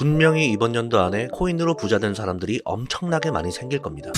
분명히 이번 연도 안에 코인으로 부자 된 사람들이 엄청나게 많이 생길 겁니다.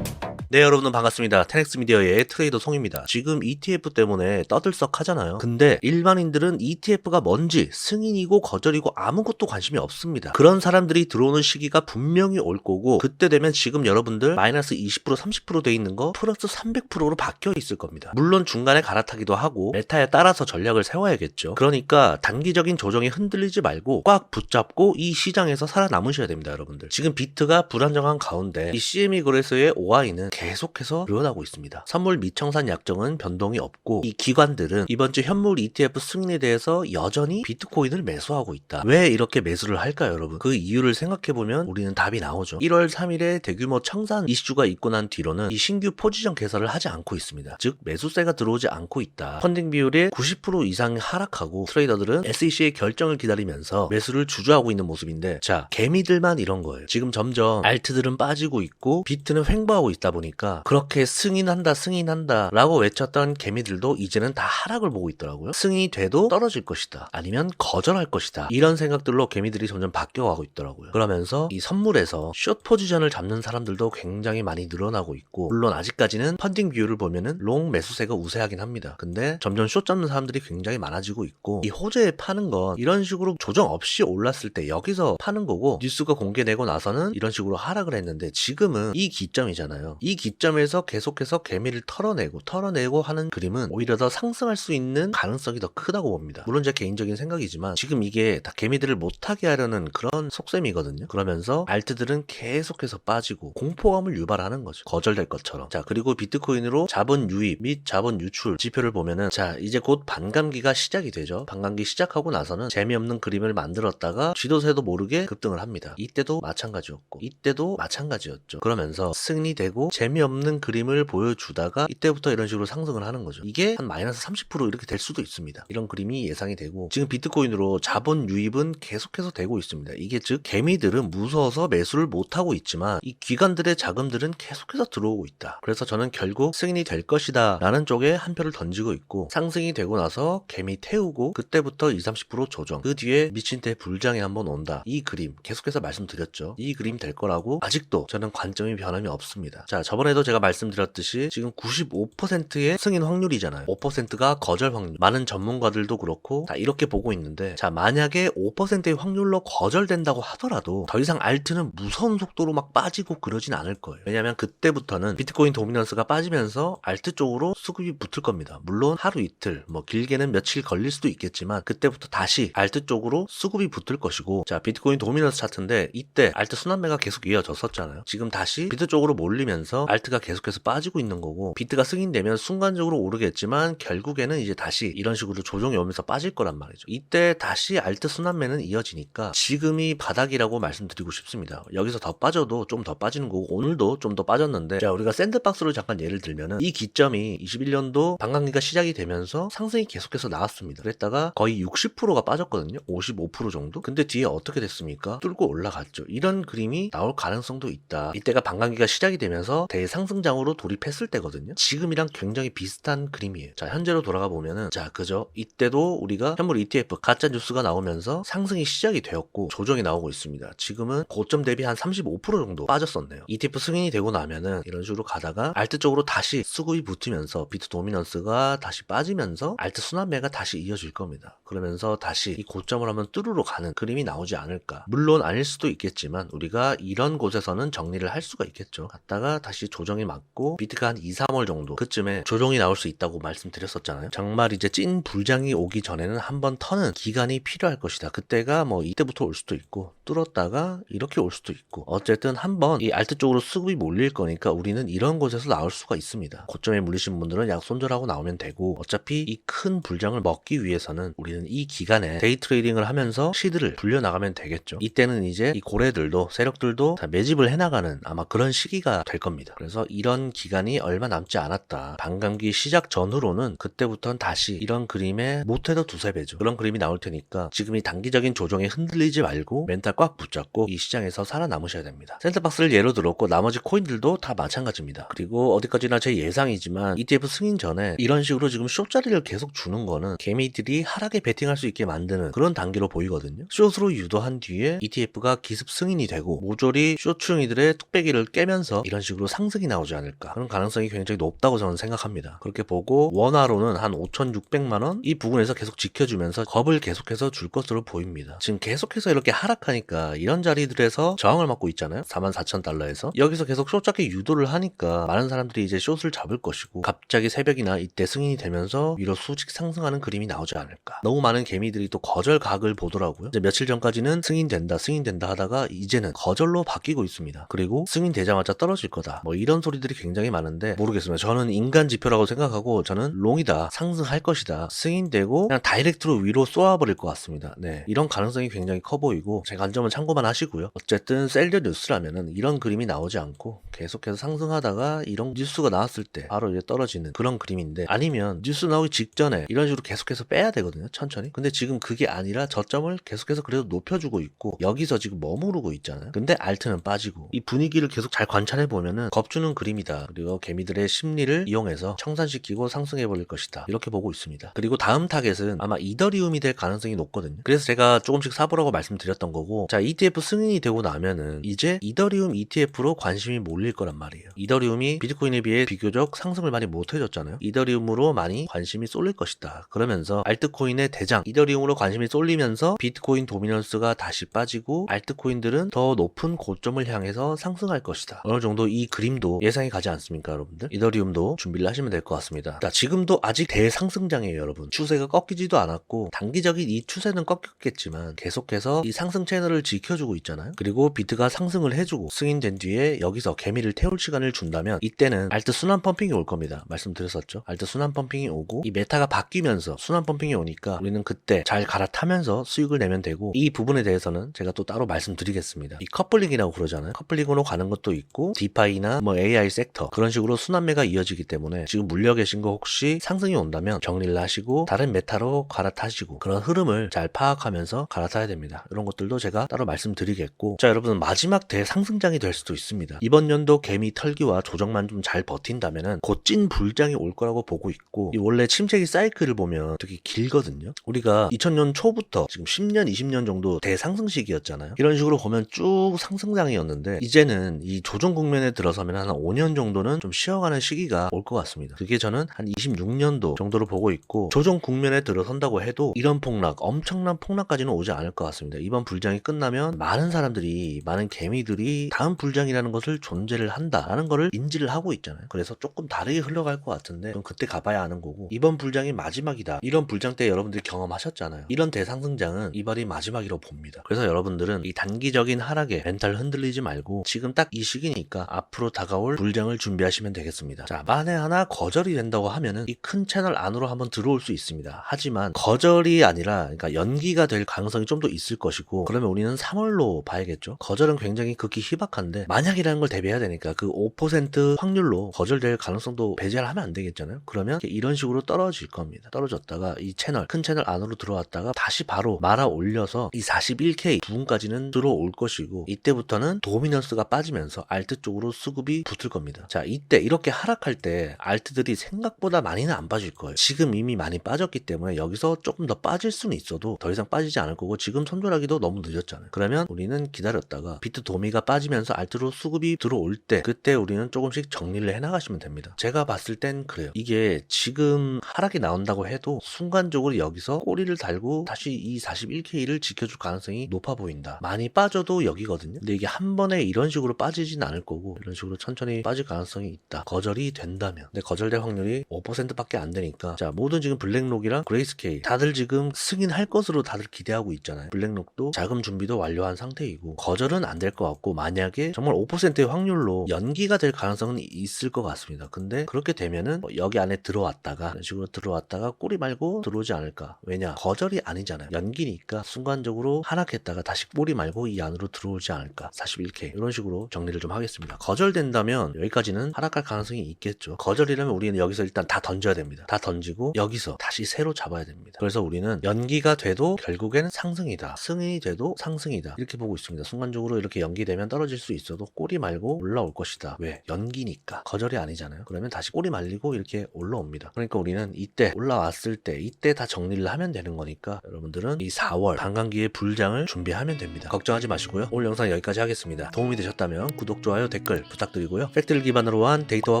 네, 여러분 반갑습니다. 테넥스 미디어의 트레이더 송입니다. 지금 ETF 때문에 떠들썩 하잖아요. 근데 일반인들은 ETF가 뭔지 승인이고 거절이고 아무것도 관심이 없습니다. 그런 사람들이 들어오는 시기가 분명히 올 거고, 그때 되면 지금 여러분들 마이너스 20% 30% 돼 있는 거 플러스 300%로 바뀌어 있을 겁니다. 물론 중간에 갈아타기도 하고 메타에 따라서 전략을 세워야겠죠. 그러니까 단기적인 조정에 흔들리지 말고 꽉 붙잡고 이 시장에서 살아남으셔야 됩니다, 여러분들. 지금 비트가 불안정한 가운데 이 CME 거래소의 OI는 계속해서 늘어나고 있습니다. 선물 미청산 약정은 변동이 없고, 이 기관들은 이번 주 현물 ETF 승인에 대해서 여전히 비트코인을 매수하고 있다. 왜 이렇게 매수를 할까요, 여러분? 그 이유를 생각해보면 우리는 답이 나오죠. 1월 3일에 대규모 청산 이슈가 있고 난 뒤로는 이 신규 포지션 개설을 하지 않고 있습니다. 즉 매수세가 들어오지 않고 있다. 펀딩 비율이 90% 이상 하락하고 트레이더들은 SEC의 결정을 기다리면서 매수를 주저하고 있는 모습인데, 자, 개미들만 이런 거예요. 지금 점점 알트들은 빠지고 있고 비트는 횡보하고 있다 보니까 그렇게 승인한다 라고 외쳤던 개미들도 이제는 다 하락을 보고 있더라고요. 승인이 돼도 떨어질 것이다, 아니면 거절할 것이다, 이런 생각들로 개미들이 점점 바뀌어가고 있더라고요. 그러면서 이 선물에서 숏 포지션을 잡는 사람들도 굉장히 많이 늘어나고 있고, 물론 아직까지는 펀딩 비율을 보면은 롱 매수세가 우세하긴 합니다. 근데 점점 숏 잡는 사람들이 굉장히 많아지고 있고, 이 호재에 파는 건 이런 식으로 조정 없이 올랐을 때 여기서 파는 거고, 뉴스가 공개되고 나서는 이런 식으로 하락을 했는데, 지금은 이 기점이잖아요. 이 기점에서 계속해서 개미를 털어내고 하는 그림은 오히려 더 상승할 수 있는 가능성이 더 크다고 봅니다. 물론 제 개인적인 생각이지만 지금 이게 다 개미들을 못하게 하려는 그런 속셈이거든요. 그러면서 알트들은 계속해서 빠지고 공포감을 유발하는 거죠. 거절될 것처럼. 자, 그리고 비트코인으로 자본 유입 및 자본 유출 지표를 보면은, 자, 이제 곧 반감기가 시작이 되죠. 반감기 시작하고 나서는 재미없는 그림을 만들었다가 쥐도새도 모르게 급등을 합니다. 이때도 마찬가지였고 이때도 마찬가지였죠. 그러면서 승리되고 재미없는 그림을 보여주다가 이때부터 이런 식으로 상승을 하는 거죠. 이게 한 마이너스 30% 이렇게 될 수도 있습니다. 이런 그림이 예상이 되고, 지금 비트코인으로 자본 유입은 계속해서 되고 있습니다. 이게 즉 개미들은 무서워서 매수를 못하고 있지만 이 기관들의 자금들은 계속해서 들어오고 있다. 그래서 저는 결국 승인이 될 것이다 라는 쪽에 한 표를 던지고 있고, 상승이 되고 나서 개미 태우고 그때부터 20-30% 조정, 그 뒤에 미친 때 불장이 한번 온다. 이 그림 계속해서 말씀드렸죠. 이 그림 될 거라고 아직도 저는 관점이 변함이 없습니다. 자, 저번에도 제가 말씀드렸듯이 지금 95%의 승인 확률이잖아요. 5%가 거절 확률. 많은 전문가들도 그렇고 다 이렇게 보고 있는데, 자, 만약에 5%의 확률로 거절된다고 하더라도 더 이상 알트는 무서운 속도로 막 빠지고 그러진 않을 거예요. 왜냐면 그때부터는 비트코인 도미넌스가 빠지면서 알트 쪽으로 수급이 붙을 겁니다. 물론 하루 이틀, 뭐 길게는 며칠 걸릴 수도 있겠지만 그때부터 다시 알트 쪽으로 수급이 붙을 것이고, 자, 비트코인 도미넌스 차트인데 이때 알트 순환매가 계속 이어졌었잖아요. 지금 다시 비트 쪽으로 몰리면서 알트가 계속해서 빠지고 있는 거고, 비트가 승인되면 순간적으로 오르겠지만 결국에는 이제 다시 이런 식으로 조정이 오면서 빠질 거란 말이죠. 이때 다시 알트 순환매는 이어지니까 지금이 바닥이라고 말씀드리고 싶습니다. 여기서 더 빠져도 좀 더 빠지는 거고, 오늘도 좀 더 빠졌는데, 자, 우리가 샌드박스로 잠깐 예를 들면은 이 기점이 21년도 반감기가 시작이 되면서 상승이 계속해서 나왔습니다. 그랬다가 거의 60%가 빠졌거든요. 55% 정도. 근데 뒤에 어떻게 됐습니까? 뚫고 올라갔죠. 이런 그림이 나올 가능성도 있다. 이때가 반감기가 시작이 되면서 대상승장으로 돌입했을 때거든요. 지금이랑 굉장히 비슷한 그림이에요. 자, 현재로 돌아가 보면은, 자, 그죠? 이때도 우리가 현물 ETF 가짜 뉴스가 나오면서 상승이 시작이 되었고 조정이 나오고 있습니다. 지금은 고점 대비 한 35% 정도 빠졌었네요. ETF 승인이 되고 나면은 이런 식으로 가다가 알트 쪽으로 다시 수급이 붙으면서 비트 도미넌스가 다시 빠지면서 알트 순환매가 다시 이어질 겁니다. 그러면서 다시 이 고점을 한번 뚫으러 가는 그림이 나오지 않을까. 물론 아닐 수도 있겠지만 우리가 이런 곳에서는 정리를 할 수가 있겠죠. 갔다가 다시 조정이 맞고 비트가 한 2-3월 정도 그쯤에 조정이 나올 수 있다고 말씀드렸었잖아요. 정말 이제 찐 불장이 오기 전에는 한번 터는 기간이 필요할 것이다. 그때가 뭐 이때부터 올 수도 있고 뚫었다가 이렇게 올 수도 있고, 어쨌든 한번 이 알트 쪽으로 수급이 몰릴 거니까 우리는 이런 곳에서 나올 수가 있습니다. 고점에 물리신 분들은 약 손절하고 나오면 되고, 어차피 이 큰 불장을 먹기 위해서는 우리는 이 기간에 데이 트레이딩을 하면서 시드를 불려나가면 되겠죠. 이때는 이제 이 고래들도 세력들도 다 매집을 해나가는 아마 그런 시기가 될 겁니다. 그래서 이런 기간이 얼마 남지 않았다. 반감기 시작 전후로는 그때부터는 다시 이런 그림에 못해도 두세 배죠. 그런 그림이 나올 테니까 지금 이 단기적인 조정에 흔들리지 말고 멘탈 꽉 붙잡고 이 시장에서 살아남으셔야 됩니다. 샌드박스를 예로 들었고 나머지 코인들도 다 마찬가지입니다. 그리고 어디까지나 제 예상이지만 ETF 승인 전에 이런 식으로 지금 숏자리를 계속 주는 거는 개미들이 하락에 베팅할 수 있게 만드는 그런 단계로 보이거든요. 숏으로 유도한 뒤에 ETF가 기습 승인이 되고 모조리 숏충이들의 뚝배기를 깨면서 이런 식으로 상승이 나오지 않을까, 그런 가능성이 굉장히 높다고 저는 생각합니다. 그렇게 보고 원화로는 한 5,600만원 이 부분에서 계속 지켜주면서 겁을 계속해서 줄 것으로 보입니다. 지금 계속해서 이렇게 하락하니까 이런 자리들에서 저항을 맞고 있잖아요. 44,000달러에서 여기서 계속 숏 잡기 유도를 하니까 많은 사람들이 이제 숏을 잡을 것이고 갑자기 새벽이나 이때 승인이 되면서 위로 수직 상승하는 그림이 나오지 않을까. 너무 많은 개미들이 또 거절각을 보더라고요. 이제 며칠 전까지는 승인된다 하다가 이제는 거절로 바뀌고 있습니다. 그리고 승인되자마자 떨어질 거다, 뭐 이런 소리들이 굉장히 많은데 모르겠습니다. 저는 인간 지표라고 생각하고 저는 롱이다, 상승할 것이다, 승인되고 그냥 다이렉트로 위로 쏘아버릴 것 같습니다. 네, 이런 가능성이 굉장히 커 보이고 제 관점은 참고만 하시고요. 어쨌든 셀저 뉴스라면은 이런 그림이 나오지 않고 계속해서 상승하다가 이런 뉴스가 나왔을 때 바로 이제 떨어지는 그런 그림인데, 아니면 뉴스 나오기 직전에 이런 식으로 계속해서 빼야 되거든요, 천천히. 근데 지금 그게 아니라 저점을 계속해서 그래도 높여주고 있고 여기서 지금 머무르고 있잖아요. 근데 알트는 빠지고 이 분위기를 계속 잘 관찰해 보면은 겁주는 그림이다. 그리고 개미들의 심리를 이용해서 청산시키고 상승해버릴 것이다, 이렇게 보고 있습니다. 그리고 다음 타겟은 아마 이더리움이 될 가능성이 높거든요. 그래서 제가 조금씩 사보라고 말씀드렸던 거고, 자, ETF 승인이 되고 나면은 이제 이더리움 ETF로 관심이 몰릴 거란 말이에요. 이더리움이 비트코인에 비해 비교적 상승을 많이 못 해줬잖아요. 이더리움으로 많이 관심이 쏠릴 것이다. 그러면서 알트코인의 대장 이더리움으로 관심이 쏠리면서 비트코인 도미넌스가 다시 빠지고 알트코인들은 더 높은 고점을 향해서 상승할 것이다. 어느 정도 이 그림도 예상이 가지 않습니까, 여러분들? 이더리움도 준비를 하시면 될 것 같습니다. 자, 지금도 아직 대상승장이에요, 여러분. 추세가 꺾이지도 않았고 단기적인 이 추세는 꺾였겠지만 계속해서 이 상승 채널을 지켜주고 있잖아요. 그리고 비트가 상승을 해주고 승인된 뒤에 여기서 개미를 태울 시간을 준다면 이때는 알트 순환 펌핑이 올 겁니다. 말씀드렸었죠. 알트 순환 펌핑이 오고 이 메타가 바뀌면서 순환 펌핑이 오니까 우리는 그때 잘 갈아타면서 수익을 내면 되고, 이 부분에 대해서는 제가 또 따로 말씀드리겠습니다. 이 커플링이라고 그러잖아요. 커플링으로 가는 것도 있고 디파이나 뭐 AI 섹터 그런 식으로 순환매가 이어지기 때문에 지금 물려 계신 거 혹시 상승이 온다면 정리를 하시고 다른 메타로 갈아타시고 그런 흐름을 잘 파악하면서 갈아타야 됩니다. 이런 것들도 제가 따로 말씀드리겠고, 자, 여러분, 마지막 대상승장이 될 수도 있습니다. 이번 연도 개미 털기와 조정만 좀 잘 버틴다면은 곧 찐 불장이 올 거라고 보고 있고, 이 원래 침체기 사이클을 보면 되게 길거든요. 우리가 2000년 초부터 지금 10년 20년 정도 대상승 시기였잖아요. 이런 식으로 보면 쭉 상승장이었는데 이제는 이 조정 국면에 들어서면 한 5년 정도는 좀 쉬어가는 시기가 올 것 같습니다. 그게 저는 한 26년도 정도로 보고 있고, 조정 국면에 들어선다고 해도 이런 폭락, 엄청난 폭락까지는 오지 않을 것 같습니다. 이번 불장이 끝나면 많은 사람들이, 많은 개미들이 다음 불장이라는 것을 존재를 한다라는 거를 인지를 하고 있잖아요. 그래서 조금 다르게 흘러갈 것 같은데 그럼 그때 가봐야 하는 거고, 이번 불장이 마지막이다, 이런 불장 때 여러분들이 경험하셨잖아요. 이런 대상승장은 이번이 마지막이라고 봅니다. 그래서 여러분들은 이 단기적인 하락에 멘탈 흔들리지 말고 지금 딱 이 시기니까 앞으로 다가올 불장을 준비하시면 되겠습니다. 자, 만에 하나 거절이 된다고 하면은 이 큰 채널 안으로 한번 들어올 수 있습니다. 하지만 거절이 아니라 그러니까 연기가 될 가능성이 좀 더 있을 것이고, 그러면 우리는 3월로 봐야겠죠. 거절은 굉장히 극히 희박한데 만약이라는 걸 대비해야 되니까 그 5% 확률로 거절될 가능성도 배제를 하면 안 되겠잖아요. 그러면 이런 식으로 떨어질 겁니다. 떨어졌다가 이 채널, 큰 채널 안으로 들어왔다가 다시 바로 말아 올려서 이 41K 부분까지는 들어올 것이고, 이때부터는 도미넌스가 빠지면서 알트 쪽으로 수급이 붙을 겁니다. 자, 이때 이렇게 하락할 때 알트들이 생각보다 많이는 안 빠질 거예요. 지금 이미 많이 빠졌기 때문에 여기서 조금 더 빠질 수는 있어도 더 이상 빠지지 않을 거고, 지금 손절하기도 너무 늦었잖아요. 그러면 우리는 기다렸다가 비트 도미가 빠지면서 알트로 수급이 들어올 때 그때 우리는 조금씩 정리를 해나가시면 됩니다. 제가 봤을 땐 그래요. 이게 지금 하락이 나온다고 해도 순간적으로 여기서 꼬리를 달고 다시 이 41K를 지켜줄 가능성이 높아 보인다. 많이 빠져도 여기거든요. 근데 이게 한 번에 이런 식으로 빠지진 않을 거고 이런 식으로 천천히 빠질 가능성이 있다. 거절이 된다면. 근데 거절될 확률이 5%밖에 안 되니까, 자, 모든 지금 블랙록이랑 그레이스케일 다들 지금 승인할 것으로 다들 기대하고 있잖아요. 블랙록도 자금 준비도 완료한 상태이고 거절은 안 될 것 같고, 만약에 정말 5%의 확률로 연기가 될 가능성은 있을 것 같습니다. 근데 그렇게 되면은 여기 안에 들어왔다가 이런 식으로 들어왔다가 꼬리 말고 들어오지 않을까. 왜냐, 거절이 아니잖아요. 연기니까 순간적으로 하락했다가 다시 꼬리 말고 이 안으로 들어오지 않을까. 41K 이런 식으로 정리를 좀 하겠습니다. 거절된 된다면 여기까지는 하락할 가능성이 있겠죠. 거절이라면 우리는 여기서 일단 다 던져야 됩니다. 다 던지고 여기서 다시 새로 잡아야 됩니다. 그래서 우리는 연기가 돼도 결국엔 상승이다. 승인이 돼도 상승이다. 이렇게 보고 있습니다. 순간적으로 이렇게 연기되면 떨어질 수 있어도 꼬리 말고 올라올 것이다. 왜? 연기니까. 거절이 아니잖아요. 그러면 다시 꼬리 말리고 이렇게 올라옵니다. 그러니까 우리는 이때 올라왔을 때 이때 다 정리를 하면 되는 거니까 여러분들은 이 4월 반감기의 불장을 준비하면 됩니다. 걱정하지 마시고요. 오늘 영상 여기까지 하겠습니다. 도움이 되셨다면 구독, 좋아요, 댓글 부탁드리고요. 팩트를 기반으로 한 데이터와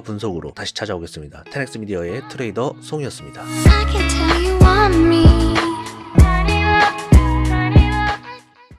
분석으로 다시 찾아오겠습니다. 테넥스 미디어의 트레이더 송이었습니다. I can tell you want me.